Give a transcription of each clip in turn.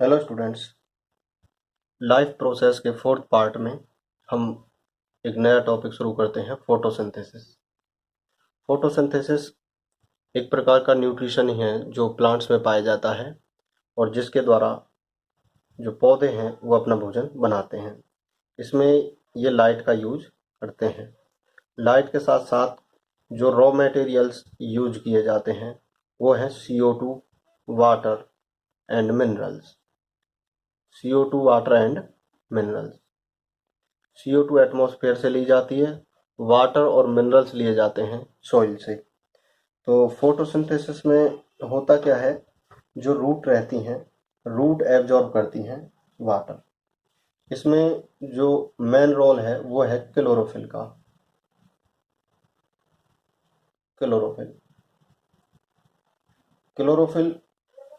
Hello students, life process के fourth part में हम एक नया टॉपिक शुरू करते हैं, फोटोसिंथेसिस। फोटोसिंथेसिस एक प्रकार का न्यूट्रिशन ही है जो प्लांट्स में पाया जाता है और जिसके द्वारा जो पौधे हैं वो अपना भोजन बनाते हैं। इसमें ये लाइट का यूज करते हैं। लाइट के साथ साथ जो रॉ मटेरियल्स यूज किए जाते हैं वो हैं CO2, water and minerals. CO2, water and minerals. CO2 atmosphere से ली जाती है, वाटर और मिनरल्स लिए जाते हैं सॉइल से। तो फोटोसिंथेसिस में होता क्या है, जो रूट रहती हैं, रूट एब्जॉर्ब करती हैं वाटर। इसमें जो मेन रोल है वो है क्लोरोफिल का। क्लोरोफिल क्लोरोफिल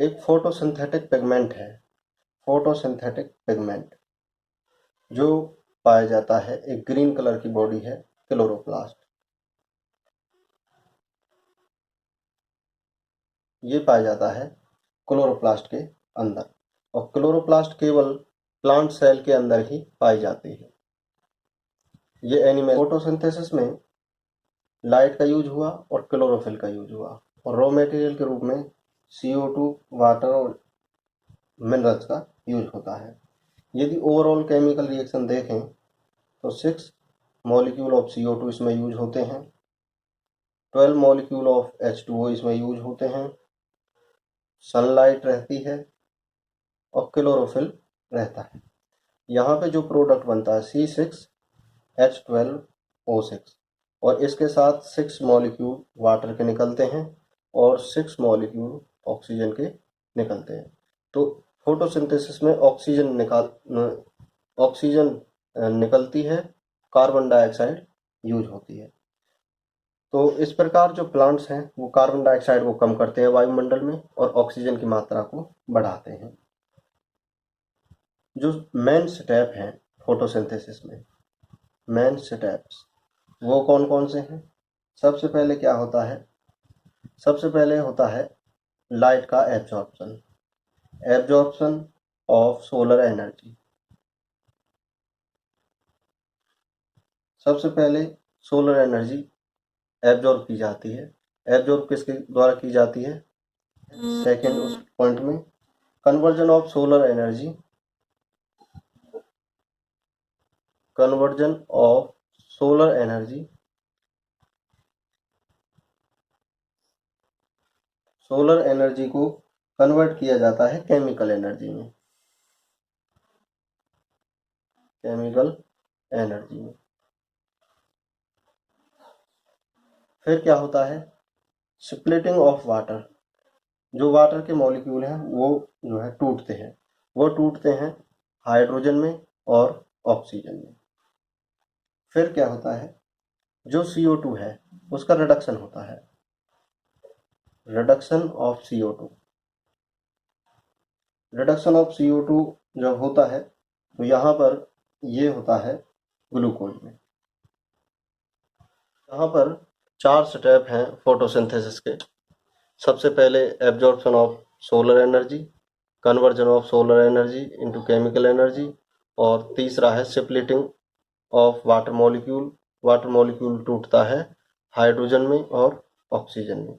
एक फोटोसिंथेटिक पिगमेंट है। फोटोसिंथेटिक पिगमेंट जो पाया जाता है, एक ग्रीन कलर की बॉडी है क्लोरोप्लास्ट। ये पाया जाता है क्लोरोप्लास्ट के अंदर, और क्लोरोप्लास्ट केवल प्लांट सेल के अंदर ही पाई जाती है। ये एनिमल फोटोसिंथेसिस में लाइट का यूज हुआ और क्लोरोफिल का यूज हुआ, और रॉ मटेरियल के रूप में CO2, वाटर और मिनरल्स का यूज होता है। यदि ओवरऑल केमिकल रिएक्शन देखें तो 6 मॉलिक्यूल ऑफ CO2 इसमें यूज होते हैं, 12 मॉलिक्यूल ऑफ H2O इसमें यूज होते हैं, सनलाइट रहती है और क्लोरोफिल रहता है। यहाँ पे जो प्रोडक्ट बनता है C6H12O6, और इसके साथ 6 मॉलिक्यूल वाटर के निकलते हैं और 6 मॉलिक्यूल ऑक्सीजन के निकलते हैं। तो फोटोसिंथेसिस में ऑक्सीजन निकलती है, कार्बन डाइऑक्साइड यूज होती है। तो इस प्रकार जो प्लांट्स हैं वो कार्बन डाइऑक्साइड को कम करते हैं वायुमंडल में और ऑक्सीजन की मात्रा को बढ़ाते हैं। जो मेन स्टेप हैं फोटोसिंथेसिस में, मेन स्टेप्स वो कौन कौन से हैं? सबसे पहले क्या होता है? सबसे पहले होता है लाइट का absorption. Absorption of solar energy. सबसे पहले सोलर एनर्जी एब्जॉर्ब की जाती है। एब्जॉर्ब किसके द्वारा की जाती है? सेकेंड उस पॉइंट में, conversion of solar energy. Conversion of solar energy, solar energy को कन्वर्ट किया जाता है केमिकल एनर्जी में। केमिकल एनर्जी में फिर क्या होता है? Splitting of water. जो वाटर के मॉलिक्यूल हैं वो जो है टूटते हैं। वो टूटते हैं हाइड्रोजन में और ऑक्सीजन में। फिर क्या होता है? जो CO2 है उसका रिडक्शन होता है। Reduction of CO2। Reduction of CO2 जब होता है तो यहाँ पर ये होता है ग्लूकोज में। यहाँ पर 4 स्टेप हैं फोटोसिंथेसिस के। सबसे पहले absorption of solar energy, conversion of solar energy into chemical energy, और तीसरा है splitting of water molecule. Water molecule टूटता है हाइड्रोजन में और ऑक्सीजन में,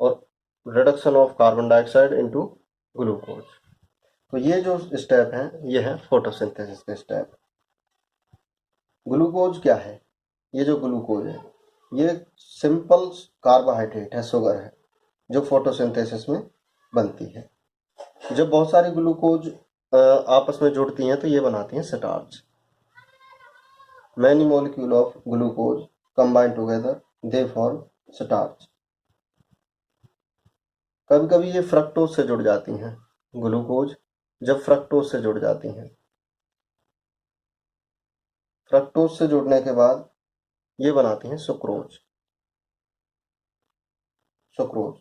और reduction of carbon dioxide into glucose. तो ये जो स्टेप हैं ये है फोटोसिंथेसिस के स्टेप। ग्लूकोज क्या है? ये जो ग्लूकोज है ये सिंपल कार्बोहाइड्रेट है, शुगर है, जो फोटोसिंथेसिस में बनती है। जब बहुत सारी ग्लूकोज आपस में जुड़ती हैं तो ये बनाती हैं starch. Many molecule of glucose combine together, they form starch. कभी कभी ये फ्रक्टोज से जुड़ जाती हैं। ग्लूकोज जब फ्रक्टोज से जुड़ जाती हैं, फ्रक्टोज से जुड़ने के बाद ये बनाती हैं सुक्रोज। सुक्रोज।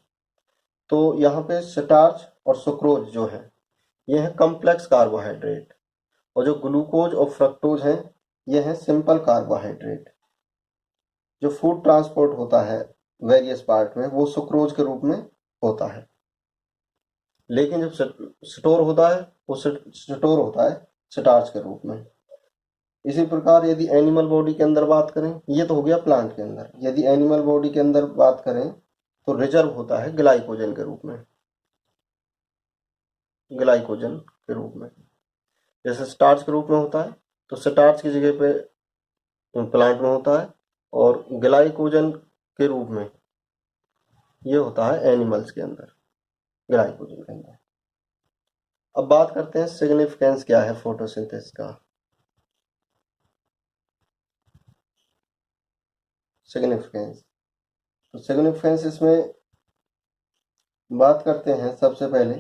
तो यहाँ पे स्टार्च और सुक्रोज जो है ये है कम्प्लेक्स कार्बोहाइड्रेट, और जो ग्लूकोज और फ्रक्टोज हैं ये है सिंपल कार्बोहाइड्रेट। जो फूड ट्रांसपोर्ट होता है वेरियस पार्ट में वो सुक्रोज के रूप में होता है। लेकिन जब स्टोर होता है वो स्टोर होता है स्टार्च के रूप में। इसी प्रकार यदि एनिमल बॉडी के अंदर बात करें, ये तो हो गया प्लांट के अंदर, यदि एनिमल बॉडी के अंदर बात करें तो रिजर्व होता है ग्लाइकोजन के रूप में, ग्लाइकोजन के रूप में। जैसे स्टार्च के रूप में होता है तो स्टार्च की जगह पे प्लांट में होता है, और ग्लाइकोजन के रूप में ये होता है एनिमल्स के अंदर, ग्लाइकोजन के अंदर। अब बात करते हैं सिग्निफिकेंस क्या है फोटोसिंथेसिस का। सिग्निफिकेंस, तो सिग्निफिकेंस इसमें बात करते हैं। सबसे पहले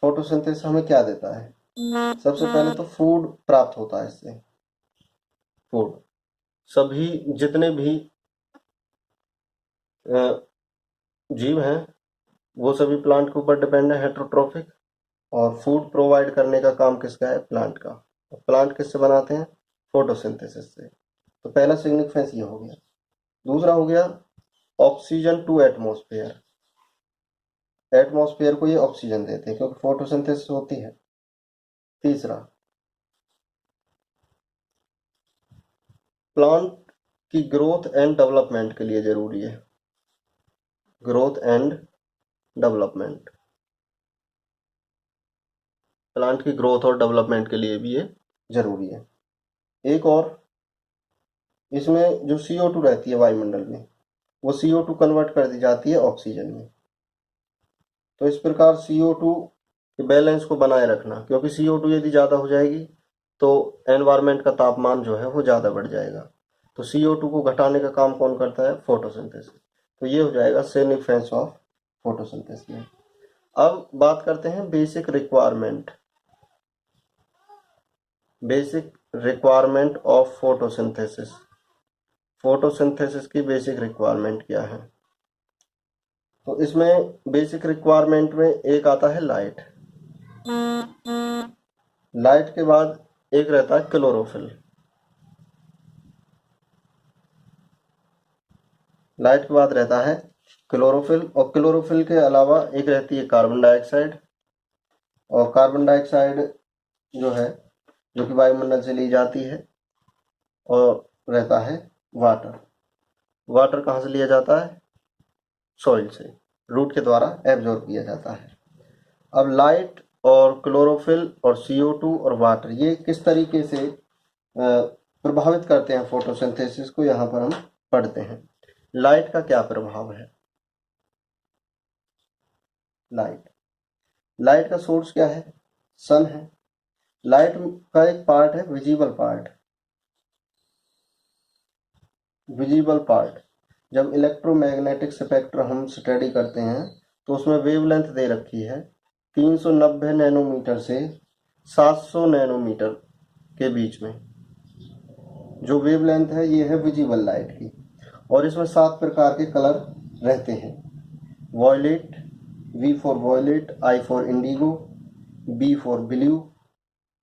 फोटोसिंथेसिस हमें क्या देता है? सबसे पहले तो फूड प्राप्त होता है इससे। फूड, सभी जितने भी जीव हैं वो सभी प्लांट के ऊपर डिपेंड है, हेटेरोट्रॉफिक, और फूड प्रोवाइड करने का काम किसका है? प्लांट का। प्लांट किससे बनाते हैं? फोटोसिंथेसिस से। तो पहला सिग्निफिकेंस ये हो गया। दूसरा हो गया ऑक्सीजन टू एटमॉस्फेयर, एटमॉस्फेयर को ये ऑक्सीजन देते हैं क्योंकि फोटोसिंथेसिस होती है। तीसरा, प्लांट की ग्रोथ एंड डेवलपमेंट के लिए जरूरी है, ग्रोथ एंड डेवलपमेंट, प्लांट की ग्रोथ और डेवलपमेंट के लिए भी ये जरूरी है। एक और, इसमें जो CO2 रहती है वायुमंडल में, वो CO2 कन्वर्ट कर दी जाती है ऑक्सीजन में। तो इस प्रकार CO2 के बैलेंस को बनाए रखना, क्योंकि CO2 यदि ज़्यादा हो जाएगी तो एनवायरनमेंट का तापमान जो है वो ज़्यादा बढ़ जाएगा। तो CO2 को घटाने का काम कौन करता है? फोटोसिंथेसिस। तो ये हो जाएगा सिग्निफिकेंस ऑफ फोटोसिंथेसिस में। अब बात करते हैं basic requirement, basic requirement of photosynthesis. Photosynthesis की बेसिक रिक्वायरमेंट क्या है? तो इसमें बेसिक रिक्वायरमेंट में एक आता है लाइट, लाइट के बाद एक रहता है क्लोरोफिल, लाइट के बाद रहता है क्लोरोफिल, और क्लोरोफिल के अलावा एक रहती है कार्बन डाइऑक्साइड, और कार्बन डाइऑक्साइड जो है जो कि वायुमंडल से ली जाती है, और रहता है वाटर। वाटर कहाँ से लिया जाता है? सॉइल से, रूट के द्वारा एब्जॉर्ब किया जाता है। अब लाइट और क्लोरोफिल और CO2 और वाटर ये किस तरीके से प्रभावित करते हैं फोटोसिंथेसिस को, यहाँ पर हम पढ़ते हैं। लाइट का क्या प्रभाव है? लाइट, लाइट का सोर्स क्या है? सन है। लाइट का एक पार्ट है विजिबल पार्ट, विजिबल पार्ट। जब इलेक्ट्रोमैग्नेटिक स्पेक्ट्रम हम स्टडी करते हैं तो उसमें वेवलेंथ दे रखी है 390 नैनोमीटर से 700 नैनोमीटर के बीच में। जो वेवलेंथ है ये है विजिबल लाइट की, और इसमें 7 प्रकार के कलर रहते हैं। Violet, V for violet, I for indigo, B for blue,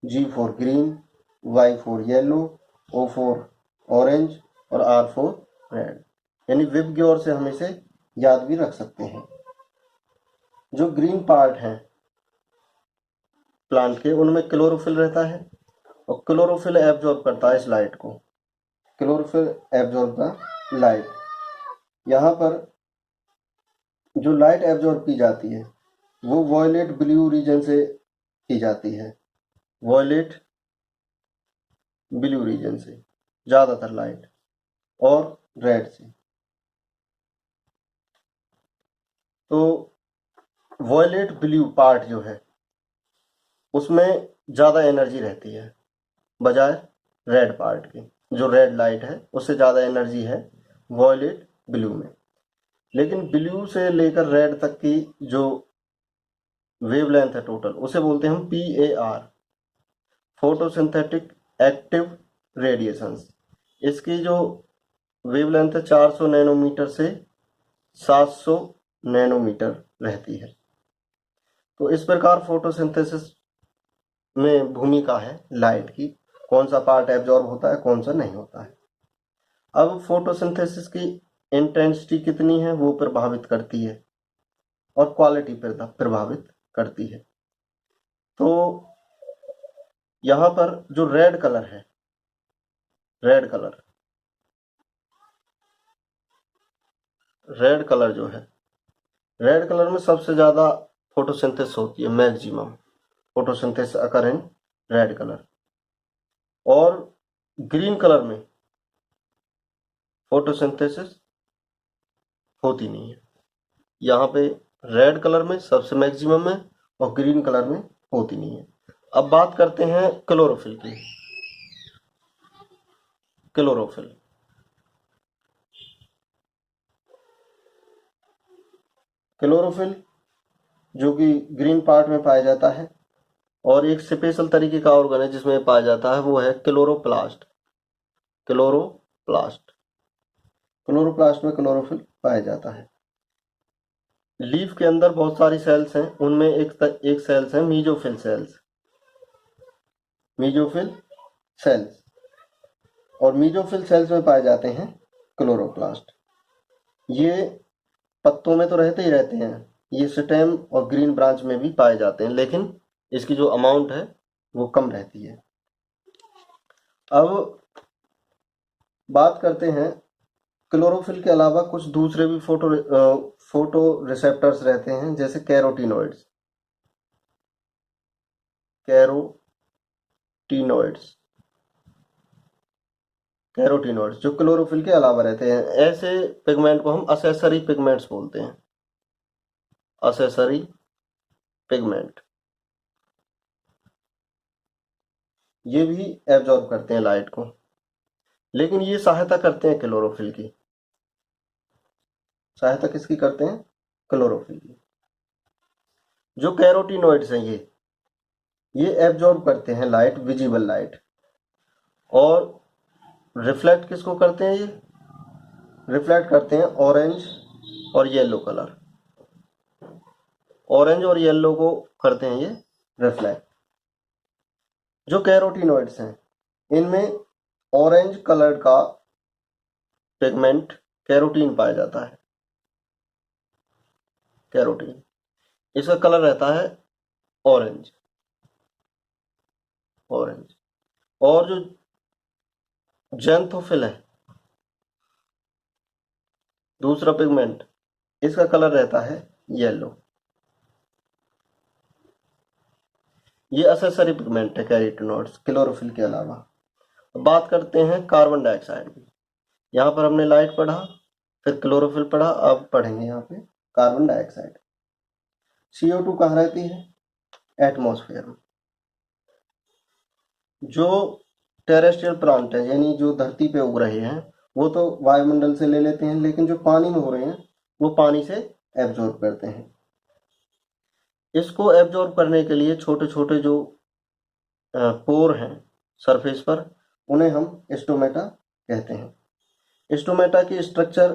G for green, Y for yellow, O for orange और R फॉर रेड। यानी विब की ओर से हम इसे याद भी रख सकते हैं। जो ग्रीन पार्ट है प्लांट के, उनमें क्लोरोफिल रहता है, और क्लोरोफिल एब्जॉर्ब करता है इस लाइट को, क्लोरोफिल एब्जॉर्ब द लाइट। यहाँ पर जो लाइट एब्जॉर्ब की जाती है वो वॉयलेट ब्लू रीजन से की जाती है, वॉयलेट ब्लू रीजन से ज़्यादातर लाइट, और रेड से। तो वॉयलेट ब्लू पार्ट जो है उसमें ज़्यादा एनर्जी रहती है बजाय रेड पार्ट के। जो रेड लाइट है उससे ज़्यादा एनर्जी है वॉयलेट ब्लू में। लेकिन ब्लू से लेकर रेड तक की जो वेवलेंथ है टोटल, उसे बोलते हैं हम PAR, फोटोसिंथेटिक एक्टिव रेडिएशंस। इसकी जो वेवलेंथ है 400 नैनोमीटर से 700 नैनोमीटर रहती है। तो इस प्रकार फोटोसिंथेसिस में भूमिका है लाइट की, कौन सा पार्ट एब्जॉर्ब होता है कौन सा नहीं होता है। अब फोटोसिंथेसिस की इंटेंसिटी कितनी है वो प्रभावित करती है, और क्वालिटी प्रभावित करती है। तो यहाँ पर जो रेड कलर है, रेड कलर जो है, रेड कलर में सबसे ज़्यादा फोटोसिंथेसिस होती है, maximum photosynthesis occur in red colour. और ग्रीन कलर में फोटोसिंथेसिस होती नहीं है। यहाँ पे रेड कलर में सबसे मैक्सिमम है और ग्रीन कलर में होती नहीं है। अब बात करते हैं क्लोरोफिल की। क्लोरोफिल जो कि ग्रीन पार्ट में पाया जाता है, और एक स्पेशल तरीके का ऑर्गन है जिसमें पाया जाता है, वो है क्लोरोप्लास्ट। क्लोरोप्लास्ट में क्लोरोफिल पाया जाता है। लीफ के अंदर बहुत सारी सेल्स हैं, उनमें एक सेल्स है मीजोफिल सेल्स, और मीजोफिल सेल्स में पाए जाते हैं क्लोरोप्लास्ट। ये पत्तों में तो रहते ही रहते हैं, ये स्टेम और ग्रीन ब्रांच में भी पाए जाते हैं, लेकिन इसकी जो अमाउंट है वो कम रहती है। अब बात करते हैं, क्लोरोफिल के अलावा कुछ दूसरे भी फोटो रिसेप्टर्स रहते हैं, जैसे कैरोटीनॉइड्स जो क्लोरोफिल के अलावा रहते हैं। ऐसे पिगमेंट को हम असेसरी पिगमेंट्स बोलते हैं। असेसरी पिगमेंट ये भी एब्जॉर्ब करते हैं लाइट को, लेकिन ये सहायता करते हैं क्लोरोफिल की। सहायता किसकी करते हैं? क्लोरोफिल की। जो कैरोटीनॉइड्स हैं ये एब्जॉर्ब करते हैं लाइट, विजिबल लाइट, और रिफ्लेक्ट किसको करते हैं? ये रिफ्लेक्ट करते हैं ऑरेंज और येलो कलर। ऑरेंज और येलो को करते हैं ये रिफ्लेक्ट। जो कैरोटीनॉइड्स हैं इनमें ऑरेंज कलर का पिगमेंट कैरोटीन पाया जाता है। कैरोटीन, इसका कलर रहता है ऑरेंज। और जो ज़ैंथोफिल है, दूसरा पिगमेंट, इसका कलर रहता है येलो। ये असेसरी पिगमेंट है कैरोटीनॉइड्स, क्लोरोफिल के अलावा। अब बात करते हैं कार्बन डाइऑक्साइड की। यहाँ पर हमने लाइट पढ़ा, फिर क्लोरोफिल पढ़ा, अब पढ़ेंगे यहाँ पे कार्बन डाइऑक्साइड। CO2 कहाँ रहती है? एटमॉस्फेयर में। जो टेरेस्ट्रियल प्लांट है, यानी जो धरती पे उग रहे हैं, वो तो वायुमंडल से ले लेते हैं, लेकिन जो पानी में हो रहे हैं वो पानी से एब्जॉर्ब करते हैं। इसको एब्जॉर्ब करने के लिए छोटे छोटे जो पोर हैं सरफेस पर, उन्हें हम स्टोमेटा कहते हैं। स्टोमेटा की स्ट्रक्चर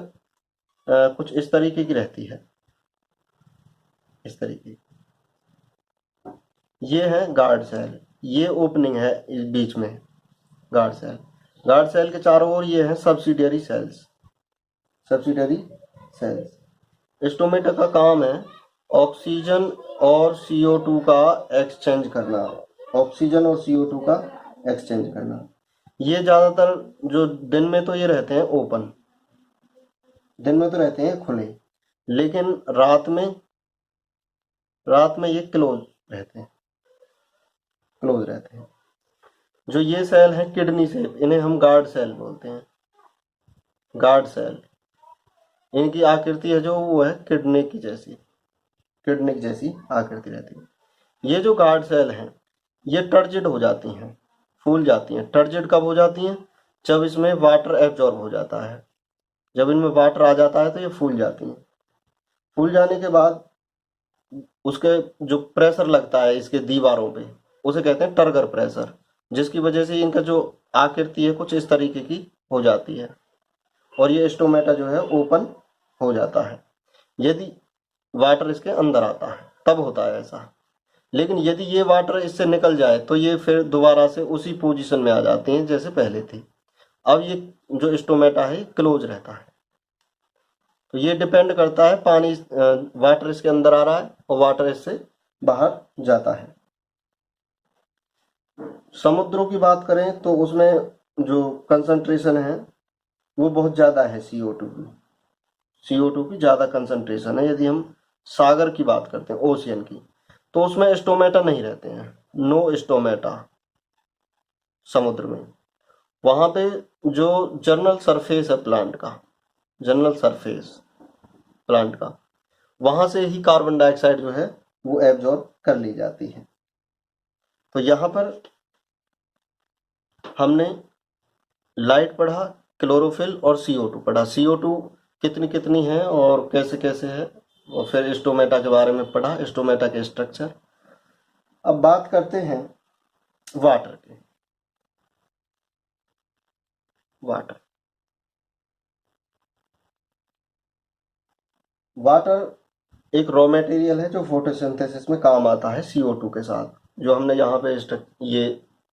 कुछ इस तरीके की रहती है, इस तरीके। ये है गार्ड सेल, ये ओपनिंग है बीच में गार्ड सेल के चारों ओर ये है सब्सिडियरी सेल्स। स्टोमेटा का काम है ऑक्सीजन और CO2 का एक्सचेंज करना। ये ज़्यादातर जो दिन में तो ये रहते हैं ओपन, दिन में तो रहते हैं खुले, लेकिन रात में ये क्लोज रहते हैं। जो ये सेल है किडनी शेप, इन्हें हम गार्ड सेल बोलते हैं। गार्ड सेल, इनकी आकृति है जो वो है किडनी जैसी आकृति रहती है। ये जो गार्ड सेल हैं ये टर्जिड हो जाती हैं, फूल जाती हैं। टर्जिड कब हो जाती हैं? जब इसमें वाटर एब्जॉर्ब हो जाता है। जब इनमें वाटर आ जाता है तो ये फूल जाती हैं। फूल जाने के बाद उसके जो प्रेशर लगता है इसके दीवारों पे, उसे कहते हैं टर्गर प्रेशर, जिसकी वजह से इनका जो आकृति है कुछ इस तरीके की हो जाती है, और ये स्टोमेटा जो है ओपन हो जाता है। यदि वाटर इसके अंदर आता है तब होता है ऐसा, लेकिन यदि ये वाटर इससे निकल जाए तो ये फिर दोबारा से उसी पोजीशन में आ जाते हैं जैसे पहले थी। अब ये जो स्टोमेटा है क्लोज रहता है। तो ये डिपेंड करता है, पानी वाटर इसके अंदर आ रहा है और वाटर इससे बाहर जाता है। समुद्रों की बात करें तो उसमें जो कंसंट्रेशन है वो बहुत ज़्यादा है CO2 की। CO2 की ज़्यादा कंसंट्रेशन है। यदि हम सागर की बात करते हैं, ओशियन की, तो उसमें स्टोमेटा नहीं रहते हैं, नो स्टोमेटा समुद्र में। वहाँ पे जो जनरल सरफेस है प्लांट का, जनरल सरफेस प्लांट का, वहाँ से ही कार्बन डाइऑक्साइड जो है वो एब्जॉर्ब कर ली जाती है। तो यहाँ पर हमने लाइट पढ़ा, क्लोरोफिल और CO2 पढ़ा। CO2 कितनी कितनी है और कैसे कैसे है, और फिर स्टोमेटा के बारे में पढ़ा, स्टोमेटा के स्ट्रक्चर। अब बात करते हैं वाटर की। वाटर एक रॉ मटेरियल है जो फोटोसिंथेसिस में काम आता है CO2 के साथ। जो हमने यहाँ पे ये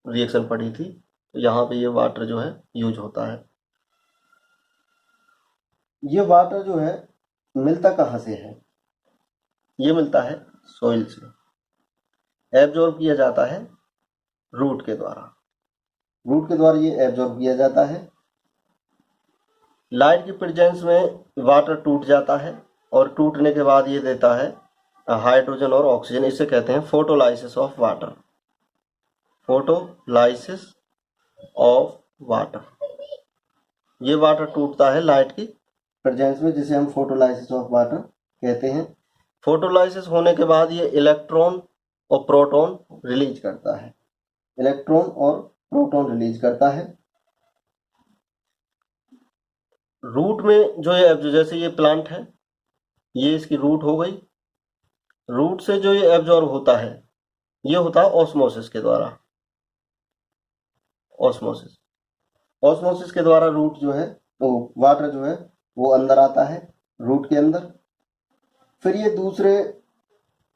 रिएक्शन पढ़ी थी, तो यहाँ पे ये वाटर जो है यूज होता है। ये वाटर जो है मिलता कहाँ से है? ये मिलता है सोइल से। एब्जॉर्ब किया जाता है रूट के द्वारा। रूट के द्वारा ये एब्जॉर्ब किया जाता है। लाइट की प्रेजेंस में वाटर टूट जाता है और टूटने के बाद ये देता है हाइड्रोजन और ऑक्सीजन। इसे कहते हैं photolysis of water. Photolysis of water. ये वाटर टूटता है लाइट की प्रेजेंस में, जिसे हम फोटोलाइसिस ऑफ वाटर कहते हैं। फोटोलाइसिस होने के बाद ये इलेक्ट्रॉन और प्रोटॉन रिलीज करता है। इलेक्ट्रॉन और प्रोटॉन रिलीज करता है। रूट में जो जैसे ये प्लांट है, ये इसकी रूट हो गई। रूट से जो ये एब्जॉर्ब होता है, ये होता है ऑस्मोसिस के द्वारा। ऑस्मोसिस के द्वारा रूट जो है, तो वाटर जो है वो अंदर आता है रूट के अंदर। फिर ये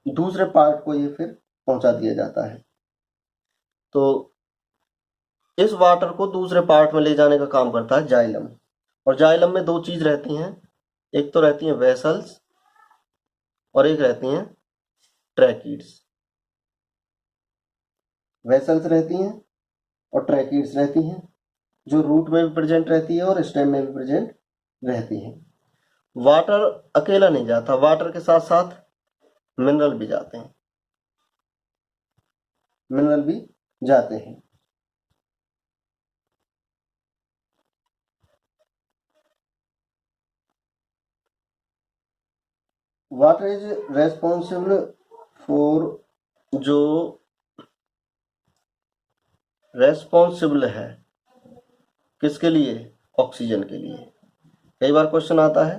दूसरे पार्ट को ये फिर पहुंचा दिया जाता है। तो इस वाटर को दूसरे पार्ट में ले जाने का काम करता है जाइलम। और जाइलम में दो चीज रहती हैं, एक तो रहती हैं वेसल्स और एक रहती हैं ट्रैकिड्स। वेसल्स रहती हैं और ट्रैकिड्स रहती हैं, जो रूट में भी प्रेजेंट रहती है और स्टेम में भी प्रेजेंट रहती है। वाटर अकेला नहीं जाता, वाटर के साथ साथ मिनरल भी जाते हैं। मिनरल भी जाते हैं। वाटर इज रेस्पॉन्सिबल फॉर, जो रेस्पॉन्सिबल है किसके लिए? ऑक्सीजन के लिए। कई बार क्वेश्चन आता है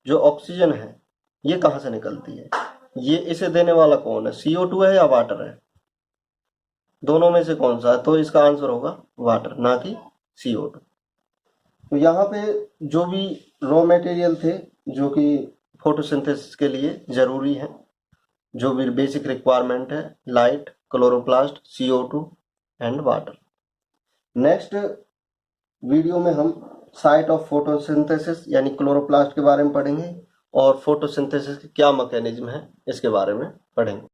जो ऑक्सीजन है ये कहाँ से निकलती है, ये इसे देने वाला कौन है, CO2 है या वाटर है? दोनों में से कौन सा है? तो इसका आंसर होगा वाटर, ना कि CO2। तो यहाँ पे जो भी रॉ मटेरियल थे जो कि फोटोसिंथेसिस के लिए जरूरी है, जो भी बेसिक रिक्वायरमेंट है, light, chloroplast, CO2 and water. Next video में हम साइट ऑफ फोटोसिंथेसिस यानी क्लोरोप्लास्ट के बारे में पढ़ेंगे और फोटोसिंथेसिस के क्या मैकेनिज्म है इसके बारे में पढ़ेंगे।